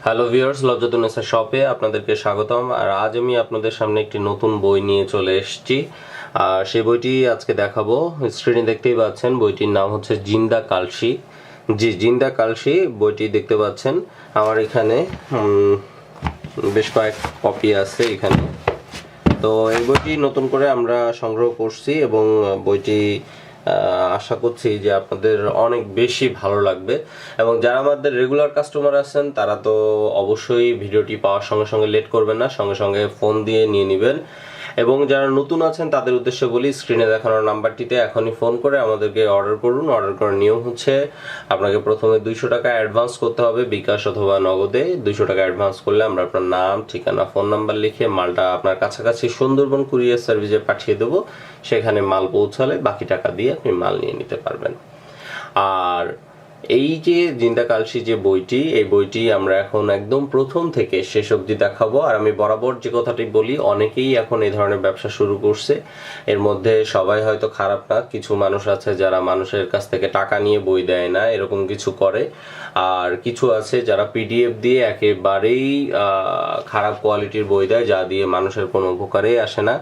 Hello viewers, Lajjatunnesa শপে আপনাদেরকে স্বাগতম। আর আজ আমি আপনাদের সামনে একটি নতুন বই নিয়ে চলে এসেছি। আর সেই বইটি আজকে দেখাবো। স্ক্রিনে দেখতেই পাচ্ছেন, বইটির নাম হচ্ছে জিন্দা কালসি। জিন্দা কালসি বইটি দেখতে পাচ্ছেন আমার এখানে। বেশ কয়েক কপি আছে এখানে। তো এই বইটি নতুন করে আমরা সংগ্রহ করছি এবং বইটি আশা করছি যে আপনাদের অনেক বেশি ভালো লাগবে। এবং যারা আমাদের রেগুলার কাস্টমার আছেন তারা তো অবশ্যই ভিডিওটি পাওয়ার সঙ্গে সঙ্গে লেট করবেন না, সঙ্গে সঙ্গে ফোন দিয়ে নিয়ে নেবেন। এবং যারা নতুন আছেন তাদের উদ্দেশ্যে বলি, স্ক্রিনে দেখানো নাম্বারটিতে এখনই ফোন করে আমাদেরকে অর্ডার করুন। অর্ডার করার নিয়ম হচ্ছে, আপনাকে প্রথমে 200 টাকা অ্যাডভান্স করতে হবে, বিকাশ অথবা নগদে। 200 টাকা অ্যাডভান্স করলে আমরা আপনার নাম, ঠিকানা, ফোন নাম্বার লিখে মালটা আপনার কাছাকাছি সুন্দরবন কুরিয়ার সার্ভিসে পাঠিয়ে দেবো। সেখানে মাল পৌঁছালে বাকি টাকা দিয়ে আপনি মাল নিয়ে নিতে পারবেন। আর এই যে জিন্দা কালসি যে বইটি, এই বইটি আমরা এখন একদম প্রথম থেকে শেষ অবধি দেখাবো। আর আমি বরাবর যে কথাটি বলি, অনেকেই এখন এই ধরনের ব্যবসা শুরু করছে। এর মধ্যে সবাই হয়তো খারাপ না, কিছু মানুষ আছে যারা মানুষের কাছ থেকে টাকা নিয়ে বই দেয় না, এরকম কিছু করে। আর কিছু আছে যারা পিডিএফ দিয়ে একেবারেই খারাপ কোয়ালিটির বই দেয়, যা দিয়ে মানুষের কোনো উপকারেই আসে না।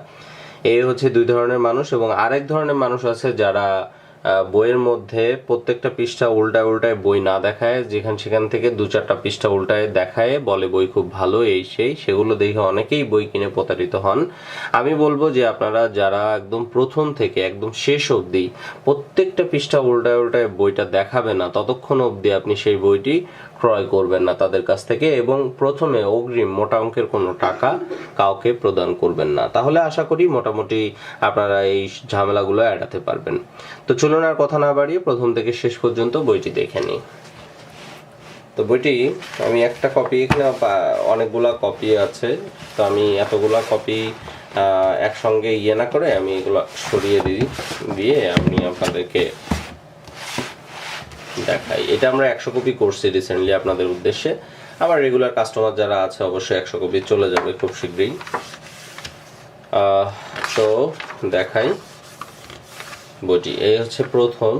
এই হচ্ছে দুই ধরনের মানুষ। এবং আরেক ধরনের মানুষ আছে যারা বইয়ের মধ্যে প্রত্যেকটা পৃষ্ঠা উল্টায় উল্টায় বই না দেখায়, সেখান থেকে 2-4টা পৃষ্ঠা উল্টায় দেখায়, বলে বই খুব ভালো, এই সেই। সেগুলো দেখে অনেকেই বই কিনে প্রতারিত হন। আমি বলবো যে আপনারা যারা একদম প্রথম থেকে একদম শেষ অবধি প্রত্যেকটা পৃষ্ঠা উল্টায় উল্টায় বইটা দেখাবে না, ততক্ষণ অবধি আপনি সেই বইটি ক্রয় করবেন না তাদের কাছ থেকে। এবং প্রথমে অগ্রিম মোটা অঙ্কের কোনো টাকা কাউকে প্রদান করবেন না। তাহলে আশা করি মোটামুটি আপনারা এই ঝামেলাগুলো এড়াতে পারবেন। তো চলুন আর কথা না বাড়িয়ে প্রথম থেকে শেষ পর্যন্ত বইটি দেখে নিই। তো বইটি আমি একটা কপি, এখানে অনেকগুলা কপি আছে, তো আমি এতগুলা কপি একসঙ্গে না করে আমি এগুলো সরিয়ে দিয়ে আমি আপনাদেরকে দেখাই। এটা আমরা 100 কপি করছি রিসেন্টলি আপনাদের উদ্দেশ্যে। আমার রেগুলার কাস্টমার যারা আছে অবশ্যই 100 কপি চলে যাবে খুব শীঘ্রই। তো দেখাই বইটি। এই হচ্ছে প্রথম।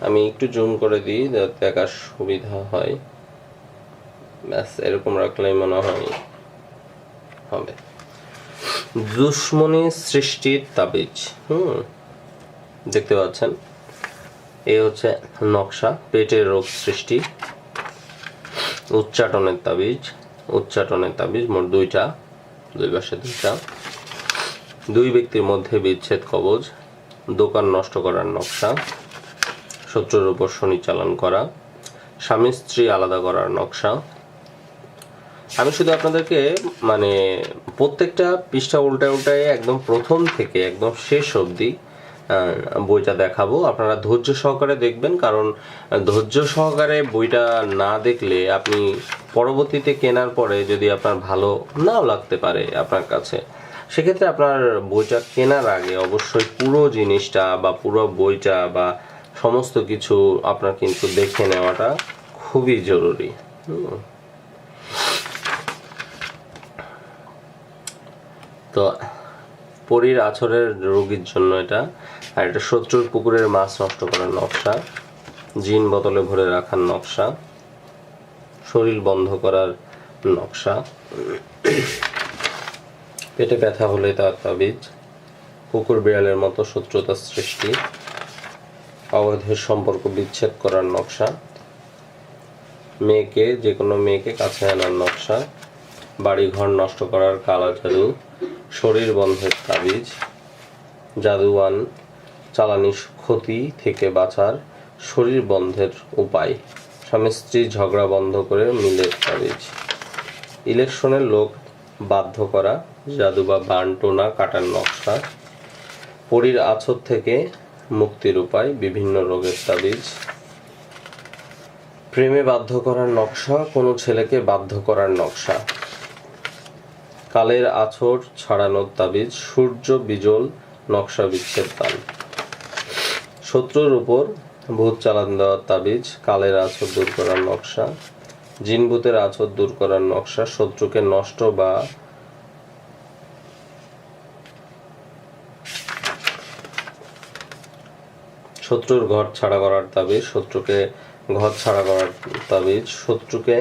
আমি একটু জুম করে দিই যাতে দেখার সুবিধা হয়। ব্যাস, এরকম রাখলেই মনে হয় হবে। দুশ্মনী সৃষ্টির তাবিজ। দেখতে পাচ্ছেন, এই হচ্ছে নকশা। পেটের রোগ সৃষ্টি, উচ্চাটনের তাবিজ। মোট 2টা, দুই পাশে 2টা। 2 ব্যক্তির মধ্যে বিচ্ছেদ কবজ, দোকান নষ্ট করার নকশা, শত্রুর উপর শনি চালান করা, স্বামী স্ত্রী আলাদা করার নকশা। আমি শুধু আপনাদেরকে প্রত্যেকটা পৃষ্ঠা উল্টায় উল্টায় একদম প্রথম থেকে একদম শেষ অবধি বইটা দেখাবো। আপনারা ধৈর্য সহকারে দেখবেন, কারণ ধৈর্য সহকারে বইটা না দেখলে আপনি পরবর্তীতে কেনার পরে যদি আপনার ভালো নাও লাগতে পারে আপনার কাছে, সেক্ষেত্রে আপনার বইটা কেনার আগে অবশ্যই পুরো জিনিসটা বা পুরো বইটা বা সমস্ত কিছু আপনার কিন্তু দেখে নেওয়াটা খুবই জরুরি। তো পরীর আছরের রোগীর জন্য এটা। আর এটা শত্রুর পুকুরের মাছ নষ্ট করার নকশা, জিন বোতলে ভরে রাখার নকশা, শরীর বন্ধ করার নকশা, পেটে ব্যথা হলে তার তাবিজ, কুকুর বিড়ালের মতো শত্রুতার সৃষ্টি, অবৈধ সম্পর্ক বিচ্ছেদ করার নকশা, যে কোনো মেয়েকে কাছে আনার নকশা, বাড়ি ঘর নষ্ট করার কালা জাদু, শরীর বন্ধের তাবিজ, জাদুয়ান চালানি ক্ষতি থেকে বাঁচার শরীর বন্ধের উপায়, স্বামী স্ত্রী ঝগড়া বন্ধ করে মিলের তাবিজ, ইলেকশনের লোক বাধ্য করা, জাদু বা বানটোনা কাটার নকশা, পরীর আছর থেকে মুক্তির উপায়, বিভিন্ন রোগের তাবিজ, প্রেমে বাধ্য করার নকশা, কোনো ছেলেকে বাধ্য করার নকশা, কালের আছর ছাড়ানোর তাবিজ, সূর্য বিজল নকশা বিচ্ছেদ দান, শত্রুর উপর ভূত চালান দেওয়ার তাবিজ, কালের আছর দূর করার নকশা, জিন ভূতের আছর দূর করার নকশা, শত্রুকে নষ্ট বা শত্রুর ঘর ছাড়া করার তাবিজ, শত্রুকে ঘর ছাড়া করার তাবিজ, শত্রুকে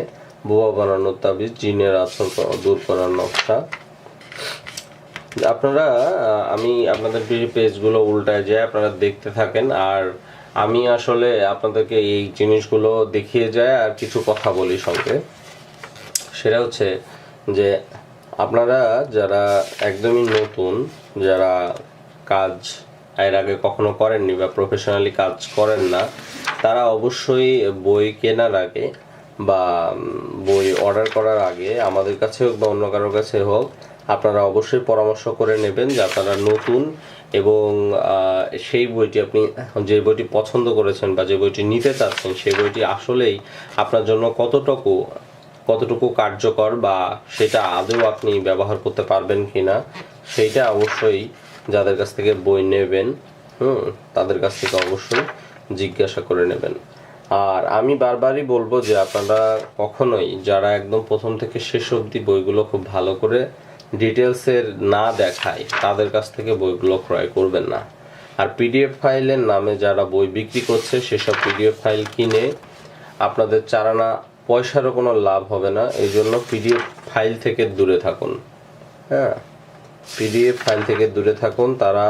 বোবা বানানোর তাবিজ, জিনের আসর দূর করার নকশা। আপনারা আমি আপনাদের পেজগুলো উল্টায় যায় আপনারা দেখতে থাকেন, আর আমি আসলে আপনাদেরকে এই জিনিসগুলো দেখিয়ে যায় আর কিছু কথা বলি সঙ্গে। সেটা হচ্ছে যে আপনারা যারা একদমই নতুন, যারা কাজ এর আগে কখনো করেননি বা প্রফেশনালি কাজ করেন না, তারা অবশ্যই বই কেনার আগে বা বই অর্ডার করার আগে আমাদের কাছে হোক বা অন্য কারোর কাছে হোক, আপনারা অবশ্যই পরামর্শ করে নেবেন যে আপনারা নতুন এবং সেই বইটি আপনি যে বইটি পছন্দ করেছেন বা যে বইটি নিতে চাচ্ছেন সেই বইটি আসলেই আপনার জন্য কতটুকু কার্যকর বা সেটা আদৌ আপনি ব্যবহার করতে পারবেন কিনা, সেইটা অবশ্যই যাদের কাছ থেকে বই নেবেন তাদের কাছ থেকে অবশ্যই জিজ্ঞাসা করে নেবেন। আর আমি বারবারই বলবো যে আপনারা কখনোই যারা একদম প্রথম থেকে শেষ অবধি বইগুলো খুব ভালো করে ডিটেলসের না দেখায় তাদের কাছ থেকে বইগুলো ক্রয় করবেন না। আর পিডিএফ ফাইলের নামে যারা বই বিক্রি করছে সেসব পিডিএফ ফাইল কিনে আপনাদের চারানা পয়সারও কোনো লাভ হবে না। এই জন্য পিডিএফ ফাইল থেকে দূরে থাকুন। হ্যাঁ, পিডিএফ ফাইল থেকে দূরে থাকুন। তারা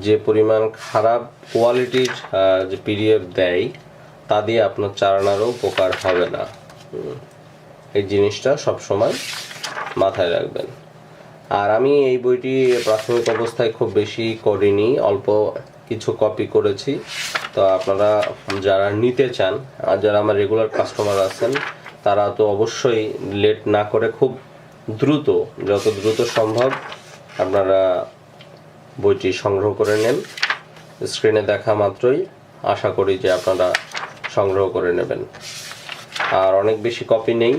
যে পরিমাণ খারাপ কোয়ালিটির যে পিডিএফ দেয় তা দিয়ে আপনার চারানারও উপকার হবে না। এই জিনিসটা সবসময় মাথায় রাখবেন। আর আমি এই বইটি প্রাথমিক অবস্থায় খুব বেশি করিনি, অল্প কিছু কপি করেছি। তো আপনারা যারা নিতে চান আর যারা আমার রেগুলার কাস্টমার আছেন তারা তো অবশ্যই লেট না করে খুব দ্রুত, যত দ্রুত সম্ভব আপনারা বইটি সংগ্রহ করে নেন। স্ক্রিনে দেখা মাত্রই আশা করি যে আপনারা সংগ্রহ করে নেবেন। আর অনেক বেশি কপি নেই,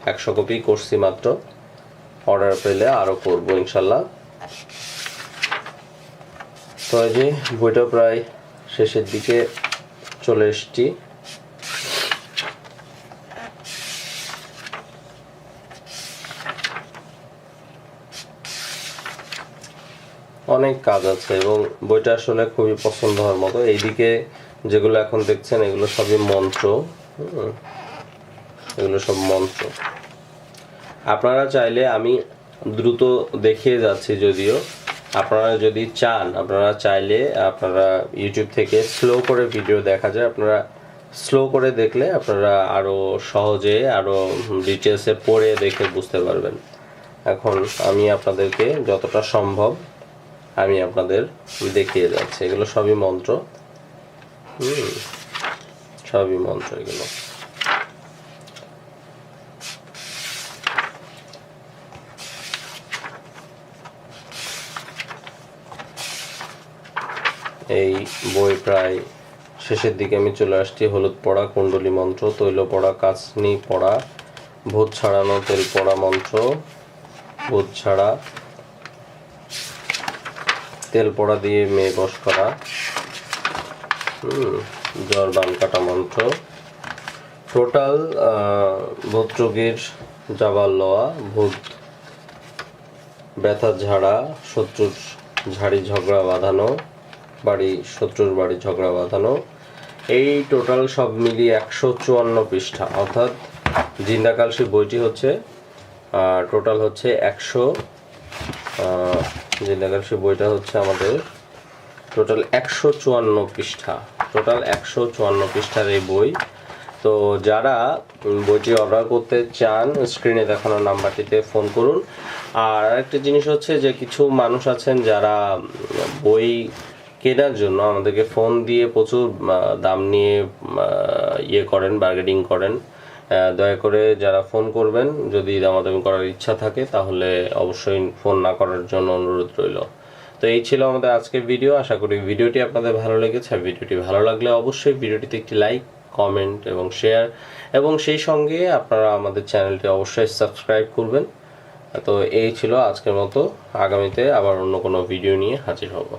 100 কপি করছি মাত্র। অর্ডার পেলে আরও করবো ইনশাল্লাহ। তো এই যে বইটা প্রায় শেষের দিকে চলে এসেছি। অনেক কাজ আছে এবং বইটা আসলে খুবই পছন্দ হওয়ার মতো। এইদিকে যেগুলো এখন দেখছেন এগুলো সবই মন্ত্র, এগুলো সব মন্ত্র। আপনারা চাইলে আমি দ্রুত দেখিয়ে যাচ্ছি, যদিও আপনারা যদি চান আপনারা চাইলে আপনারা ইউটিউব থেকে স্লো করে ভিডিও দেখা যায়, আপনারা স্লো করে দেখলে আপনারা আরও সহজে আরও ডিটেলসে পড়ে দেখে বুঝতে পারবেন। এখন আমি আপনাদেরকে যতটা সম্ভব আমি আপনাদের দেখিয়ে যাচ্ছি। এগুলো সবই মন্ত্র, সবই মন্ত্র এগুলো। এই বই প্রায় শেষের দিকে আমি চলে আসছি। হলুদ পড়া, কুণ্ডলী মন্ত্র, তৈল পড়া, কাচনি পড়া, ভূত ছাড়ানো, তেল পড়া মন্ত্র, ভূত ছাড়া, তেল পড়া দিয়ে মেয়ে বশ করা, জ্বর বান কাটা মন্ত্র, টোটাল ভূত রোগীর জাবাল লওয়া, ভূত ব্যথা ঝাড়া, শত্রুর ঝাড়ি ঝগড়া বাঁধানো, শত্রুর বাড়ি ঝগড়া বাঁধানো। এই টোটাল সব মিলিয়ে 154 পৃষ্ঠা, অর্থাৎ জিন্দা কালসি বইটি হচ্ছে টোটাল হচ্ছে 100। জিন্দা কালসি বইটা হচ্ছে আমাদের টোটাল 154 পৃষ্ঠা, টোটাল 154 পৃষ্ঠার এই বই। তো যারা বইটি অর্ডার করতে চান স্ক্রিনে দেখানো নাম্বারটিতে ফোন করুন। আর আরেকটা জিনিস হচ্ছে যে কিছু মানুষ আছেন যারা বই কেনার জন্য আমাদেরকে ফোন দিয়ে প্রচুর দাম নিয়ে করেন, বার্গেনিং করেন। দয়া করে যারা ফোন করবেন, যদি দামাদামি করার ইচ্ছা থাকে তাহলে অবশ্যই ফোন না করার জন্য অনুরোধ রইল। তো এই ছিল আমাদের আজকের ভিডিও। আশা করি ভিডিওটি আপনাদের ভালো লেগেছে। ভিডিওটি ভালো লাগলে অবশ্যই ভিডিওটিতে একটি লাইক, কমেন্ট এবং শেয়ার, এবং সেই সঙ্গে আপনারা আমাদের চ্যানেলটি অবশ্যই সাবস্ক্রাইব করবেন। তো এই ছিল আজকের মতো। আগামীতে আবার অন্য কোনো ভিডিও নিয়ে হাজির হব।